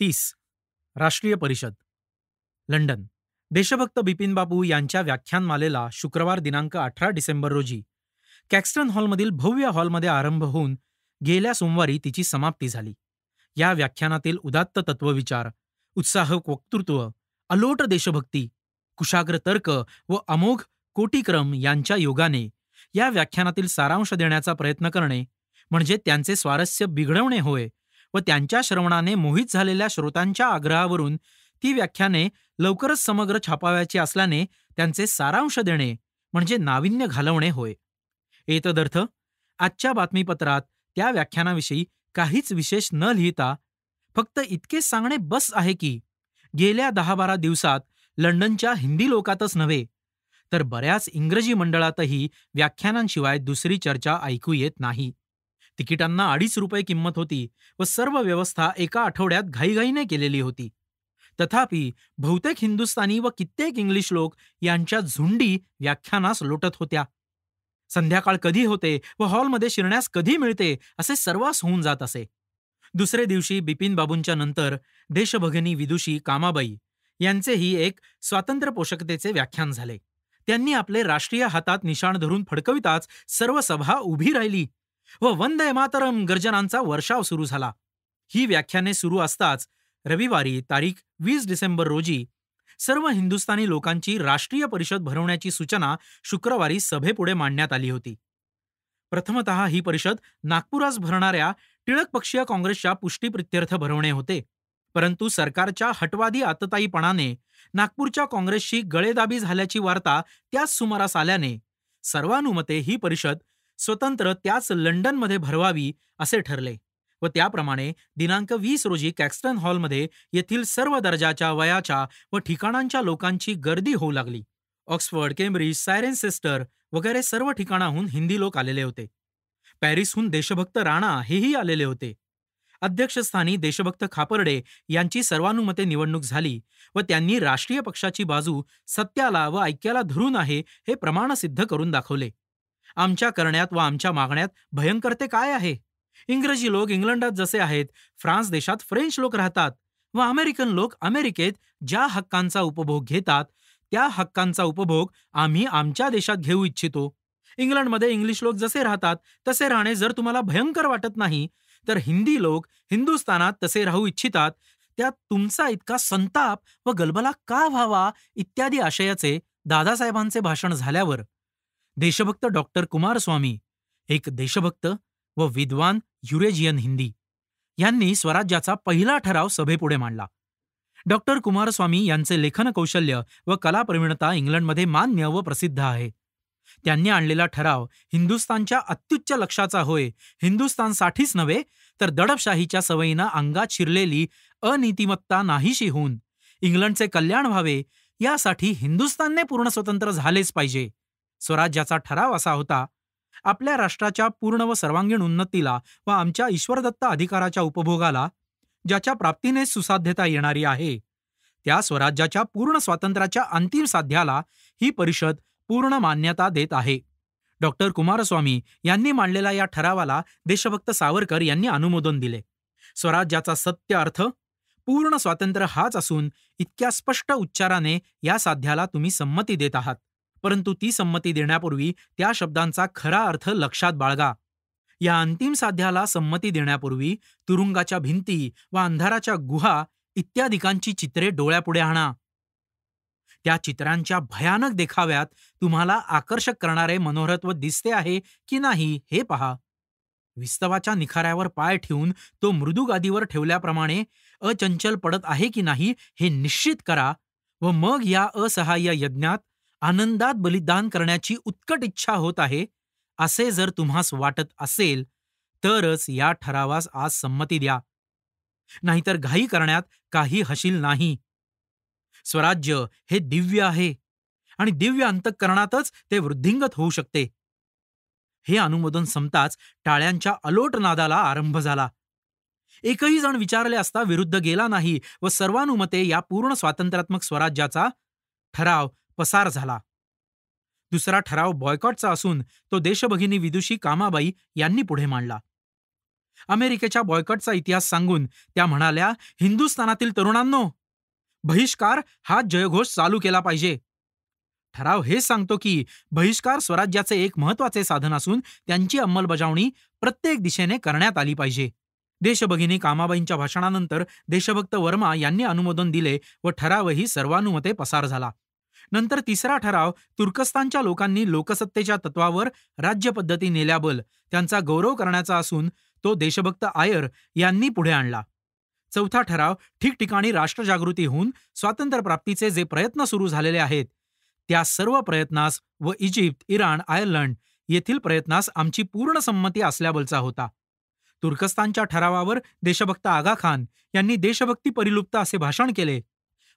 30 राष्ट्रीय परिषद लंडन. देशभक्त बिपिन बापू यांच्या व्याख्यानमालेला शुक्रवार दिनांक 18 डिसेंबर रोजी कॅक्स्टन हॉलमधील भव्य हॉलमध्ये आरंभ होऊन गेल्या सोमवारी तिची समाप्ती झाली. या व्याख्यानातील उदात्त तत्वविचार, उत्साहक वक्तृत्व, अलोट देशभक्ती, कुशाग्र तर्क व अमोघ कोटीक्रम यांच्या योगाने या व्याख्यानातील सारांश देण्याचा प्रयत्न करणे म्हणजे त्यांचे स्वारस्य बिघडवणे होय व त्यांच्या श्रवणाने मोहित झालेल्या श्रोतांच्या आग्रहावरून ती व्याख्याने लवकरच समग्र छापाव्याची असल्याने त्यांचे सारांश देणे म्हणजे नाविन्य घालवणे होय. एतदर्थ आजच्या बातमीपत्रात त्या व्याख्यानाविषयी काहीच विशेष न लिहिता फक्त इतकेच सांगणे बस आहे की गेल्या 10-12 दिवसात लंडनच्या हिंदी लोकातच नव्हे तर बऱ्याच इंग्रजी मंडळातही व्याख्यानांशिवाय दुसरी चर्चा ऐकू येत नाही. तिकिटांना 2.5 रुपये किंमत होती व सर्व व्यवस्था एका आठवड्यात घाईघाईने केलेली होती. तथापि बहुतेक हिंदुस्थानी व कित्येक इंग्लिश लोक यांच्या झुंडी व्याख्यानास लोटत होत्या. संध्याकाळ कधी होते व हॉलमध्ये शिरण्यास कधी मिळते असे सर्वांस होऊन जात असे. दुसरे दिवशी बिपिन बाबूंच्या नंतर देशभगिनी विदुषी कामाबाई यांचेही एक स्वातंत्र्य पोषकतेचे व्याख्यान झाले. त्यांनी आपले राष्ट्रीय हातात निशाण धरून फडकविताच सर्व सभा उभी राहिली व वंदे मातरम गर्जनांचा वर्षाव सुरू झाला. ही व्याख्याने सुरू असताच रविवारी तारीख 20 डिसेंबर रोजी सर्व हिंदुस्थानी लोकांची राष्ट्रीय परिषद भरवण्याची सूचना शुक्रवारी सभेपुढे मांडण्यात आली होती. प्रथमतः ही परिषद नागपुरास भरणाऱ्या टिळक पक्षीय काँग्रेसच्या पुष्टीप्रित्यर्थ भरवणे होते. परंतु सरकारच्या हटवादी आतताईपणाने नागपूरच्या काँग्रेसशी गळेदाबी झाल्याची वार्ता त्याच सुमारास आल्याने सर्वानुमते ही परिषद स्वतंत्र त्याच लंडनमध्ये भरवावी असे ठरले व त्याप्रमाणे दिनांक 20 रोजी कॅक्स्टन हॉलमध्ये येथील सर्व दर्जाच्या, वयाच्या व ठिकाणांच्या लोकांची गर्दी होऊ लागली. ऑक्सफर्ड, केम्ब्रिज, सायरेनसेस्टर वगैरे सर्व ठिकाणाहून हिंदी लोक आलेले होते. पॅरिसहून देशभक्त राणा हेही आलेले होते. अध्यक्षस्थानी देशभक्त खापर्डे यांची सर्वानुमते निवडणूक झाली व त्यांनी राष्ट्रीय पक्षाची बाजू सत्याला व ऐक्याला धरून आहे हे प्रमाण सिद्ध करून दाखवले. आमच्या करण्यात व आमच्या मागण्यात भयंकरते काय आहे? इंग्रजी लोक इंग्लंडात जसे आहेत, फ्रान्स देशात फ्रेंच लोक राहतात व अमेरिकन लोक अमेरिकेत ज्या हक्कांचा उपभोग घेतात त्या हक्कांचा उपभोग आम्ही आमच्या देशात घेऊ इच्छितो. इंग्लंडमध्ये इंग्लिश लोक जसे राहतात तसे राहणे जर तुम्हाला भयंकर वाटत नाही तर हिंदी लोक हिंदुस्थानात तसे राहू इच्छितात, त्यात तुमचा इतका संताप व गलबला का व्हावा इत्यादी आशयाचे दादासाहेबांचे भाषण झाल्यावर देशभक्त डॉक्टर कुमारस्वामी, एक देशभक्त व विद्वान युरेजियन हिंदी, यांनी स्वराज्याचा पहिला ठराव सभेपुढे मांडला. डॉक्टर कुमारस्वामी यांचे लेखन कौशल्य व कलाप्रवीणता इंग्लंडमध्ये मान्य व प्रसिद्ध आहे. त्यांनी आणलेला ठराव हिंदुस्थानच्या अत्युच्च लक्षाचा होय. हिंदुस्थानसाठीच नव्हे तर दडपशाहीच्या सवयीनं अंगात शिरलेली अनीतिमत्ता नाहीशी होऊन इंग्लंडचे कल्याण व्हावे यासाठी हिंदुस्थानने पूर्ण स्वतंत्र झालेच पाहिजे. स्वराज्याचा ठराव असा होता: आपल्या राष्ट्राच्या पूर्ण व सर्वांगीण उन्नतीला व आमच्या ईश्वरदत्त अधिकाराच्या उपभोगाला ज्याच्या प्राप्तीने सुसाध्यता येणारी आहे त्या स्वराज्याच्या पूर्ण स्वातंत्र्याच्या अंतिम साध्याला ही परिषद पूर्ण मान्यता देत आहे. डॉक्टर कुमारस्वामी यांनी मांडलेल्या या ठरावाला देशभक्त सावरकर यांनी अनुमोदन दिले. स्वराज्याचा सत्य अर्थ पूर्ण स्वातंत्र्य हाच असून इतक्या स्पष्ट उच्चाराने या साध्याला तुम्ही संमती देत आहात. परंतु ती संमती देण्यापूर्वी त्या शब्दांचा खरा अर्थ लक्षात बाळगा. या अंतिम साध्याला संमती देण्यापूर्वी तुरुंगाच्या भिंती व अंधाराच्या गुहा इत्यादिकांची चित्रे डोळ्यापुढे आणा. त्या चित्रांच्या भयानक देखाव्यात तुम्हाला आकर्षक करणारे मनोरत्व दिसते आहे की नाही हे पहा. विस्तवाच्या निखाऱ्यावर पाय ठेवून तो मृदू गादीवर ठेवल्याप्रमाणे अचंचल पडत आहे की नाही हे निश्चित करा व मग या असहाय्य यज्ञात आनंदात बलिदान करण्याची उत्कट इच्छा होत आहे असे जर तुम्हास वाटत असेल तरच या ठरावास आज संमती द्या, नाहीतर घाई करण्यात काही हशील नाही. स्वराज्य हे दिव्य आहे आणि दिव्य अंतःकरणातच ते वृद्धिंगत होऊ शकते. हे अनुमोदन संपताच टाळ्यांच्या अलोट नादाला आरंभ झाला. एकही जण विचारले असता विरुद्ध गेला नाही व सर्वानुमते या पूर्ण स्वातंत्र्यात्मक स्वराज्याचा ठराव पसार झाला. दुसरा ठराव बॉयकॉटचा असून तो देशभगिनी विदुषी कामाबाई यांनी पुढे मांडला. अमेरिकेच्या बॉयकॉटचा इतिहास सांगून त्या म्हणाल्या, हिंदुस्थानातील तरुणांनो, बहिष्कार हा जयघोष चालू केला पाहिजे. ठराव हेच सांगतो की बहिष्कार स्वराज्याचे एक महत्वाचे साधन असून त्यांची अंमलबजावणी प्रत्येक दिशेने करण्यात आली पाहिजे. देशभगिनी कामाबाईंच्या भाषणानंतर देशभक्त वर्मा यांनी अनुमोदन दिले व ठरावही सर्वानुमते पसार झाला. नंतर तिसरा ठराव तुर्कस्तानच्या लोकांनी लोकसत्तेच्या तत्वावर राज्यपद्धती नेल्याबल त्यांचा गौरव करण्याचा असून तो देशभक्त आयर यांनी पुढे आणला. चौथा ठराव ठिकठिकाणी राष्ट्रजागृती होऊन स्वातंत्र्यप्राप्तीचे जे प्रयत्न सुरू झालेले आहेत त्या सर्व प्रयत्नास व इजिप्त, इराण, आयर्लंड येथील प्रयत्नास आमची पूर्ण संमती असल्याबलचा होता. तुर्कस्तानच्या ठरावावर देशभक्त आगा खान यांनी देशभक्ती परिलुप्त असे भाषण केले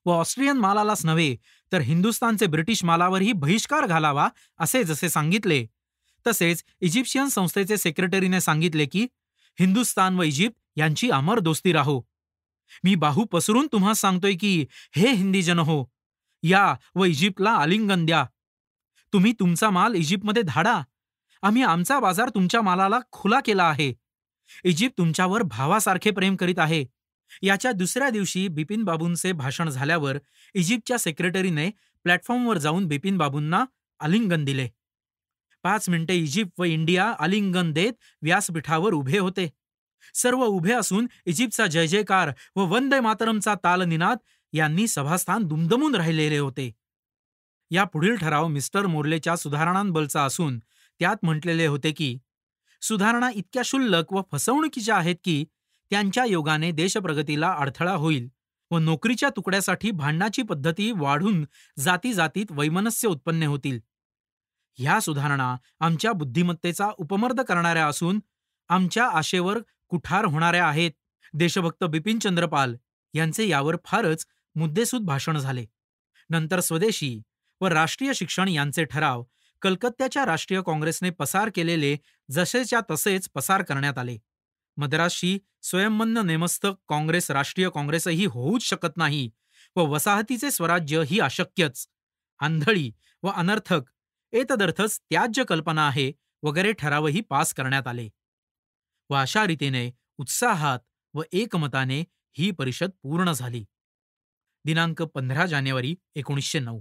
व ऑस्ट्रियन मालालाच नव्हे तर हिंदुस्थानचे ब्रिटिश मालावरही बहिष्कार घालावा असे जसे सांगितले, तसेच इजिप्शियन संस्थेचे सेक्रेटरीने सांगितले की हिंदुस्थान व इजिप्त यांची अमर दोस्ती राहो. मी बाहू पसरून तुम्हा सांगतोय की हे हिंदी जन हो, या व इजिप्तला आलिंगन द्या. तुम्ही तुमचा माल इजिप्तमध्ये धाडा. आम्ही आमचा बाजार तुमच्या मालाला खुला केला आहे. इजिप्त तुमच्यावर भावासारखे प्रेम करीत आहे. याच्या दुसऱ्या दिवशी बिपिन बाबूंचे भाषण झाल्यावर इजिप्तच्या सेक्रेटरीने प्लॅटफॉर्मवर जाऊन बिपिन बाबूंना आलिंगन दिले. 5 मिनिटे इजिप्त व इंडिया आलिंगन देत व्यासपीठावर उभे होते. सर्व उभे असून इजिप्तचा जय जयकार व वंदे मातरमचा तालनिनाद यांनी सभास्थान दुमदमून राहिलेले होते. या पुढील ठराव मिस्टर मोर्लेच्या सुधारणांबलचा असून त्यात म्हटलेले होते की सुधारणा इतक्या क्षुल्लक व फसवणुकीच्या आहेत की त्यांच्या योगाने देशप्रगतीला अडथळा होईल व नोकरीच्या तुकड्यासाठी भांडणाची पद्धती वाढून जाती जातीत वैमनस्य उत्पन्न होतील. ह्या सुधारणा आमच्या बुद्धिमत्तेचा उपमर्द करणाऱ्या असून आमच्या आशेवर कुठार होणाऱ्या आहेत. देशभक्त बिपिनचंद्र पाल यांचे यावर फारच मुद्देसूद भाषण झाले. नंतर स्वदेशी व राष्ट्रीय शिक्षण यांचे ठराव कलकत्त्याच्या राष्ट्रीय काँग्रेसने पसार केलेले जसेच्या तसेच पसार करण्यात आले. मद्रासशी स्वयंमन्न नेमस्थ काँग्रेस राष्ट्रीय काँग्रेसही होऊच शकत नाही व वसाहतीचे स्वराज्य ही अशक्यच, आंधळी व अनर्थक, एतदर्थच त्याज्य कल्पना आहे वगैरे ठरावही पास करण्यात आले व अशा रीतीने उत्साहात व एकमताने ही परिषद पूर्ण झाली. दिनांक 15 जानेवारी 1909